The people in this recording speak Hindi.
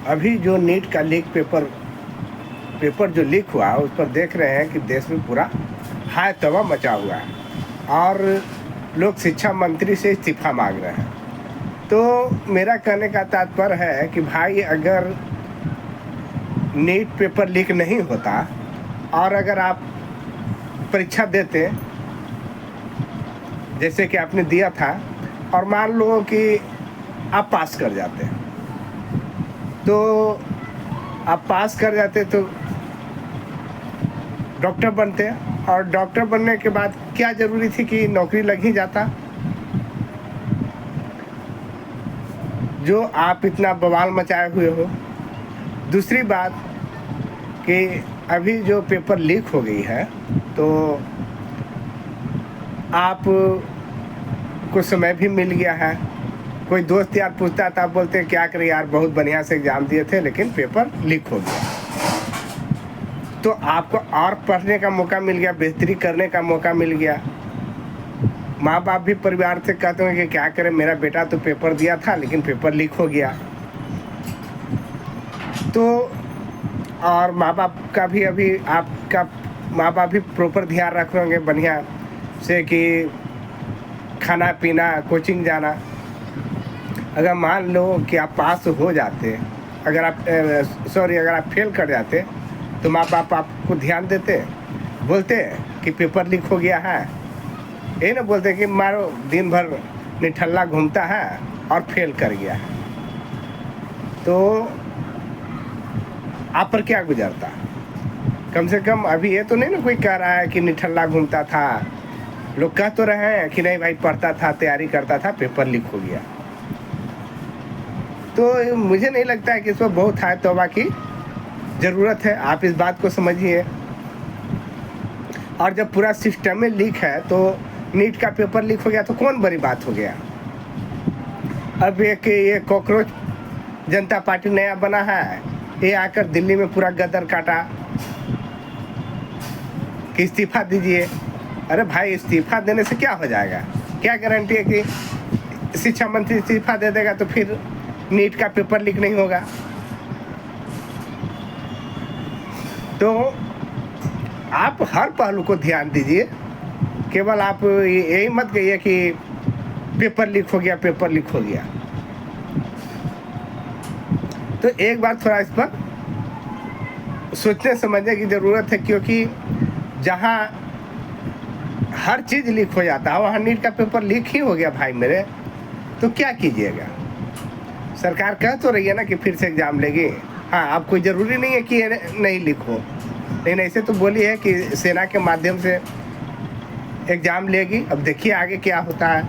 अभी जो नीट का पेपर जो लीक हुआ उस पर देख रहे हैं कि देश में पूरा हाय तबाह मचा हुआ है और लोग शिक्षा मंत्री से इस्तीफा मांग रहे हैं। तो मेरा कहने का तात्पर्य है कि भाई अगर नीट पेपर लीक नहीं होता और अगर आप परीक्षा देते जैसे कि आपने दिया था और मान लो कि आप पास कर जाते, तो आप पास कर जाते तो डॉक्टर बनते और डॉक्टर बनने के बाद क्या ज़रूरी थी कि नौकरी लग ही जाता। जो आप इतना बवाल मचाए हुए हो। दूसरी बात कि अभी जो पेपर लीक हो गई है तो आप को समय भी मिल गया है। कोई दोस्त यार पूछता था, आप बोलते क्या करें यार, बहुत बढ़िया से एग्ज़ाम दिए थे लेकिन पेपर लीक हो गया। तो आपको और पढ़ने का मौका मिल गया, बेहतरी करने का मौका मिल गया। माँ बाप भी परिवार से कहते हैं कि क्या करें, मेरा बेटा तो पेपर दिया था लेकिन पेपर लीक हो गया। तो और माँ बाप का भी अभी आपका माँ बाप भी प्रॉपर ध्यान रख होंगे बढ़िया से कि खाना पीना कोचिंग जाना। अगर मान लो कि आप पास हो जाते, अगर आप फेल कर जाते तो माँ बाप आपको ध्यान देते, बोलते कि पेपर लीक हो गया है, ये ना बोलते कि मारो दिन भर निठल्ला घूमता है और फेल कर गया है। तो आप पर क्या गुजरता? कम से कम अभी ये तो नहीं ना कोई कह रहा है कि निठल्ला घूमता था। लोग कह तो रहे हैं कि नहीं भाई पढ़ता था, तैयारी करता था, पेपर लीक हो गया। तो मुझे नहीं लगता है कि इसमें बहुत हाय तौबा की ज़रूरत है। आप इस बात को समझिए। और जब पूरा सिस्टम में लीक है तो नीट का पेपर लीक हो गया तो कौन बड़ी बात हो गया। अब ये कॉकरोच जनता पार्टी नया बना है, ये आकर दिल्ली में पूरा गदर काटा कि इस्तीफा दीजिए। अरे भाई इस्तीफा देने से क्या हो जाएगा? क्या गारंटी है कि शिक्षा मंत्री इस्तीफा दे देगा तो फिर नीट का पेपर लीक नहीं होगा? तो आप हर पहलू को ध्यान दीजिए। केवल आप यही मत कहिए कि पेपर लीक हो गया, पेपर लीक हो गया। तो एक बार थोड़ा इस पर सोचने समझने की ज़रूरत है, क्योंकि जहाँ हर चीज़ लीक हो जाता है वहाँ नीट का पेपर लीक ही हो गया भाई मेरे, तो क्या कीजिएगा? सरकार कह तो रही है ना कि फिर से एग्ज़ाम लेगी। हाँ, अब कोई ज़रूरी नहीं है कि ये नहीं लीक हो, लेकिन ऐसे तो बोली है कि सेना के माध्यम से एग्ज़ाम लेगी। अब देखिए आगे क्या होता है।